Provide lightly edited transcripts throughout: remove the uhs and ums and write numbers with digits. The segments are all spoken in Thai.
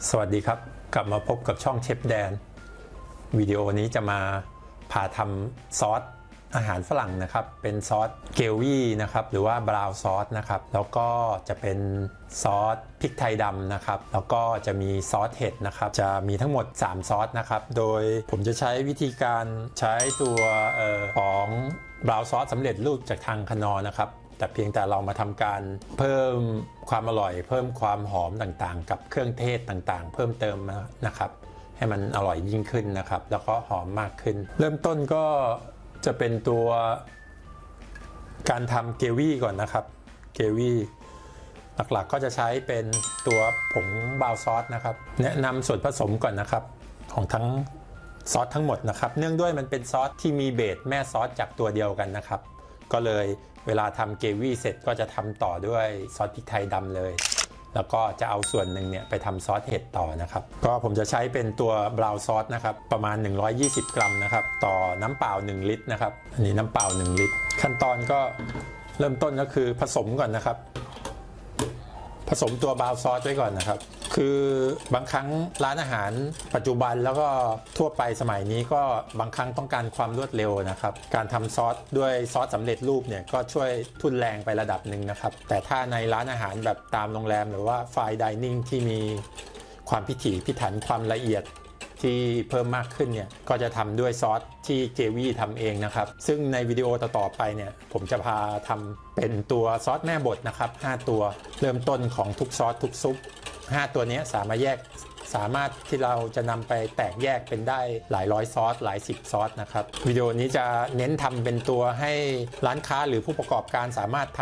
สวัสดีครับกลับมาพบกับช่องเชฟแดนวิดีโอนี้จะมาพาทำซอสอาหารฝรั่งนะครับเป็นซอสเกลวี่นะครับหรือว่าบราวน์ซอสนะครับแล้วก็จะเป็นซอสพริกไทยดำนะครับแล้วก็จะมีซอสเห็ดนะครับจะมีทั้งหมด3ซอสนะครับโดยผมจะใช้วิธีการใช้ตัวของบราวน์ซอสสำเร็จรูปจากทางคนอนะครับแต่เพียงแต่เรามาทำการเพิ่มความอร่อยเพิ่มความหอมต่างๆกับเครื่องเทศต่างๆเพิ่มเติมนะครับให้มันอร่อยยิ่งขึ้นนะครับแล้วก็หอมมากขึ้นเริ่มต้นก็จะเป็นตัวการทำเกรวี่ก่อนนะครับเกรวี่หลักๆก็จะใช้เป็นตัวผงบราวน์ซอสนะครับแนะนำส่วนผสมก่อนนะครับของทั้งซอสทั้งหมดนะครับเนื่องด้วยมันเป็นซอสที่มีเบสแม่ซอสจากตัวเดียวกันนะครับก็เลยเวลาทำเกรวี่เสร็จก็จะทำต่อด้วยซอสพริกไทยดำเลยแล้วก็จะเอาส่วนหนึ่งเนี่ยไปทำซอสเห็ดต่อนะครับก็ผมจะใช้เป็นตัวบราวน์ซอสนะครับประมาณ120 กรัมนะครับต่อน้ำเปล่า1 ลิตรนะครับอันนี้น้ำเปล่า1 ลิตรขั้นตอนก็เริ่มต้นก็คือผสมก่อนนะครับผสมตัวบราวน์ซอสไว้ก่อนนะครับคือบางครั้งร้านอาหารปัจจุบันแล้วก็ทั่วไปสมัยนี้ก็บางครั้งต้องการความรวดเร็วนะครับการทำซอสด้วยซอสสำเร็จรูปเนี่ยก็ช่วยทุนแรงไประดับหนึ่งนะครับแต่ถ้าในร้านอาหารแบบตามโรงแรมหรือว่าไฟน์ไดนิ่งที่มีความพิถีพิถันความละเอียดที่เพิ่มมากขึ้นเนี่ยก็จะทำด้วยซอสที่เกรวี่ทำเองนะครับซึ่งในวิดีโอต่อๆไปเนี่ยผมจะพาทำเป็นตัวซอสแม่บดนะครับ5ตัวเริ่มต้นของทุกซอสทุกซุป5ตัวนี้สามารถที่เราจะนำไปแตกแยกเป็นได้หลายร้อยซอสหลาย10ซอสนะครับวิดีโอนี้จะเน้นทำเป็นตัวให้ร้านค้าหรือผู้ประกอบการสามารถท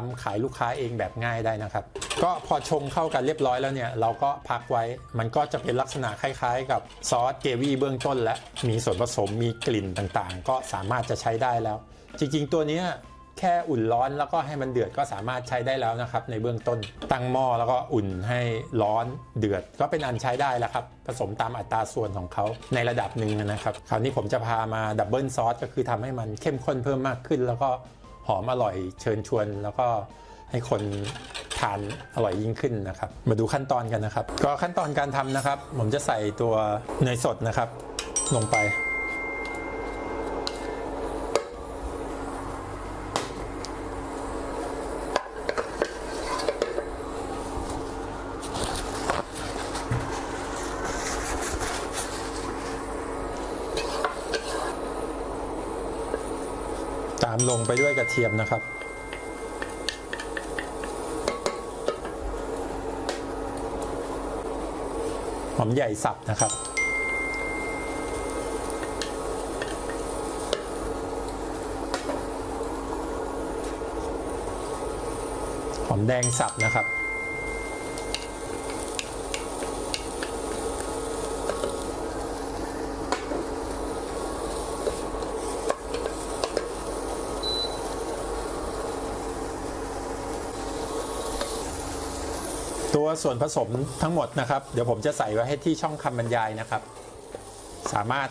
ำขายลูกค้าเองแบบง่ายได้นะครับก็พอชงเข้ากันเรียบร้อยแล้วเนี่ยเราก็พักไว้มันก็จะเป็นลักษณะคล้ายๆกับซอสเกรวี่เบื้องต้นและมีส่วนผสมมีกลิ่นต่างๆก็สามารถจะใช้ได้แล้วจริงๆตัวนี้แค่อุ่นร้อนแล้วก็ให้มันเดือดก็สามารถใช้ได้แล้วนะครับในเบื้องต้นตั้งหม้อแล้วก็อุ่นให้ร้อนเดือดก็เป็นอันใช้ได้แล้วครับผสมตามอัตราส่วนของเขาในระดับหนึ่งนะครับคราวนี้ผมจะพามาดับเบิลซอสก็คือทำให้มันเข้มข้นเพิ่มมากขึ้นแล้วก็หอมอร่อยเชิญชวนแล้วก็ให้คนทานอร่อยยิ่งขึ้นนะครับมาดูขั้นตอนกันนะครับก็ขั้นตอนการทำนะครับผมจะใส่ตัวเนยสดนะครับลงไปตามลงไปด้วยกระเทียมนะครับหอมใหญ่สับนะครับหอมแดงสับนะครับตัวส่วนผสมทั้งหมดนะครับเดี๋ยวผมจะใส่ไว้ให้ที่ช่องคำบรรยายนะครับสามารถ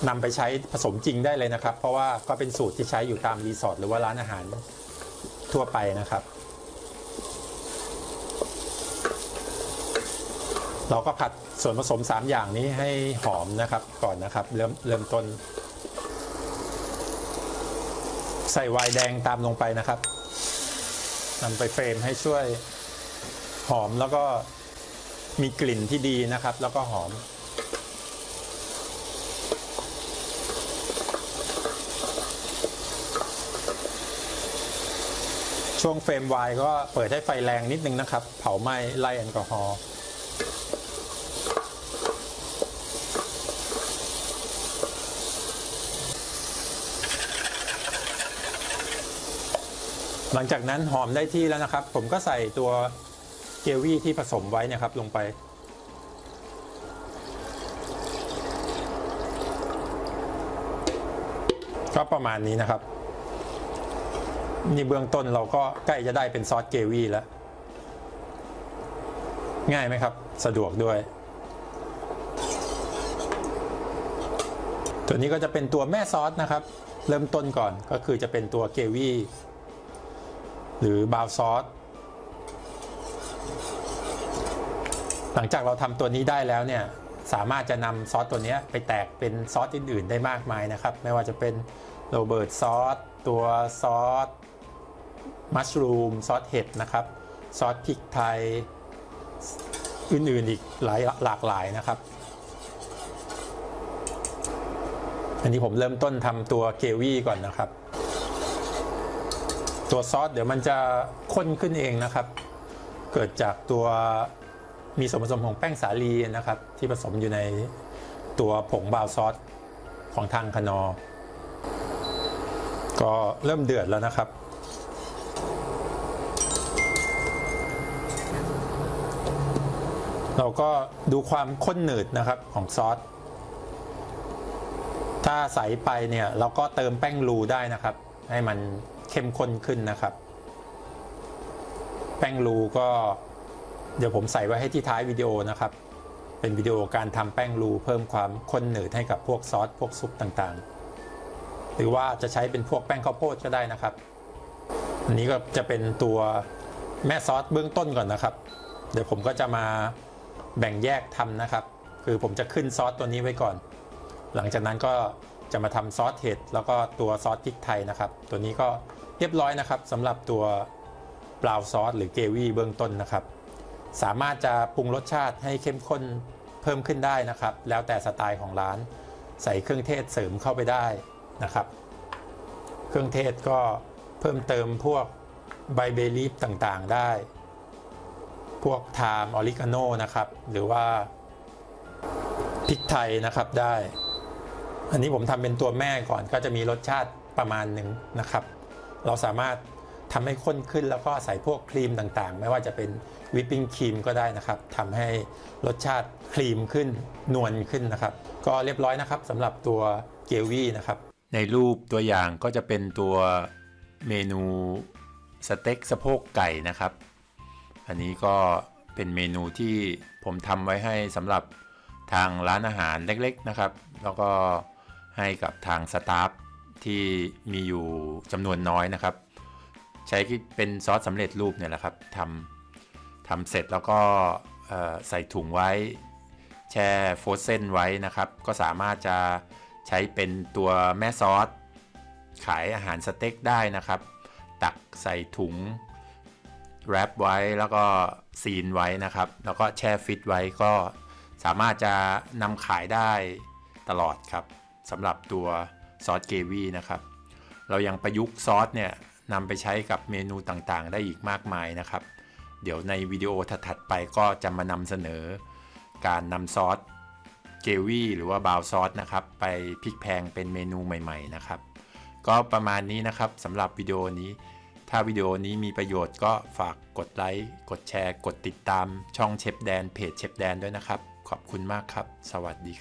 นำไปใช้ผสมจริงได้เลยนะครับเพราะว่าก็เป็นสูตรที่ใช้อยู่ตามรีสอร์ทหรือว่าร้านอาหารทั่วไปนะครับเราก็ผัดส่วนผสม3อย่างนี้ให้หอมนะครับก่อนนะครับเริ่มต้นใส่ไวน์แดงตามลงไปนะครับนำไปเฟรมให้ช่วยหอมแล้วก็มีกลิ่นที่ดีนะครับแล้วก็หอมช่วงเฟรมไวน์ก็เปิดให้ไฟแรงนิดนึงนะครับเผาไหม้ไล่แอลกอฮอล์หลังจากนั้นหอมได้ที่แล้วนะครับผมก็ใส่ตัวเกรวี่ที่ผสมไว้นะครับลงไปก็ประมาณนี้นะครับนี่เบื้องต้นเราก็ใกล้จะได้เป็นซอสเกรวี่แล้วง่ายไหมครับสะดวกด้วยตัวนี้ก็จะเป็นตัวแม่ซอสนะครับเริ่มต้นก่อนก็คือจะเป็นตัวเกรวี่หรือบราวน์ซอส หลังจากเราทำตัวนี้ได้แล้วเนี่ยสามารถจะนำซอสตัวนี้ไปแตกเป็นซอสอื่นๆได้มากมายนะครับไม่ว่าจะเป็นโรเบิร์ตซอสตัวซอสมัชรูมซอสเห็ดนะครับซอสพริกไทยอื่นๆอีกหลากหลายนะครับอันนี้ผมเริ่มต้นทำตัวเกวี่ก่อนนะครับตัวซอสเดี๋ยวมันจะข้นขึ้นเองนะครับเกิดจากตัวมีส่วนผสมของแป้งสาลีนะครับที่ผสมอยู่ในตัวผงบราวน์ซอสของทางคานอร์ก็เริ่มเดือดแล้วนะครับเราก็ดูความข้นหนืดนะครับของซอสถ้าใสไปเนี่ยเราก็เติมแป้งรูได้นะครับให้มันเข้มข้นขึ้นนะครับแป้งรูก็เดี๋ยวผมใส่ไว้ให้ที่ท้ายวิดีโอนะครับเป็นวิดีโอการทำแป้งรูเพิ่มความข้นหนืดให้กับพวกซอสพวกซุปต่างๆหรือว่าจะใช้เป็นพวกแป้งข้าวโพดก็ได้นะครับอันนี้ก็จะเป็นตัวแม่ซอสเบื้องต้นก่อนนะครับเดี๋ยวผมก็จะมาแบ่งแยกทำนะครับคือผมจะขึ้นซอสตัวนี้ไว้ก่อนหลังจากนั้นก็จะมาทำซอสเห็ดแล้วก็ตัวซอสพริกไทยนะครับตัวนี้ก็เรียบร้อยนะครับสำหรับตัวบราวน์ซอสหรือเกวี่เบื้องต้นนะครับสามารถจะปรุงรสชาติให้เข้มข้นเพิ่มขึ้นได้นะครับแล้วแต่สไตล์ของร้านใส่เครื่องเทศเสริมเข้าไปได้นะครับเครื่องเทศก็เพิ่มเติมพวกใบเบลีฟต่างๆได้พวกไทม์ออริกาโนนะครับหรือว่าพริกไทยนะครับได้อันนี้ผมทำเป็นตัวแม่ก่อนก็จะมีรสชาติประมาณหนึ่งนะครับเราสามารถทำให้ข้นขึ้นแล้วก็ใส่พวกครีมต่างๆไม่ว่าจะเป็นวิปปิ้งครีมก็ได้นะครับทำให้รสชาติครีมขึ้นนวลขึ้นนะครับก็เรียบร้อยนะครับสำหรับตัวเกวี่นะครับในรูปตัวอย่างก็จะเป็นตัวเมนูสเต็กสะโพกไก่นะครับอันนี้ก็เป็นเมนูที่ผมทำไว้ให้สำหรับทางร้านอาหารเล็กๆนะครับแล้วก็ให้กับทางสตาฟที่มีอยู่จำนวนน้อยนะครับใช้เป็นซอสสำเร็จรูปเนี่ยแหละครับทำเสร็จแล้วก็ใส่ถุงไว้แช่โฟรเซนไว้นะครับก็สามารถจะใช้เป็นตัวแม่ซอสขายอาหารสเต็กได้นะครับตักใส่ถุงแรปไว้แล้วก็ซีนไว้นะครับแล้วก็แช่ฟิตไว้ก็สามารถจะนำขายได้ตลอดครับสำหรับตัวซอสเกวี่นะครับเรายังประยุกต์ซอสเนี่ยนำไปใช้กับเมนูต่างๆได้อีกมากมายนะครับเดี๋ยวในวิดีโอถัดๆไปก็จะมานำเสนอการนำซอสเกวี่หรือว่าบราวน์ซอสนะครับไปพลิกแพลงเป็นเมนูใหม่ๆนะครับก็ประมาณนี้นะครับสำหรับวิดีโอนี้ถ้าวิดีโอนี้มีประโยชน์ก็ฝากกดไลค์กดแชร์กดติดตามช่องเชฟแดนเพจเชฟแดนด้วยนะครับขอบคุณมากครับสวัสดีครับ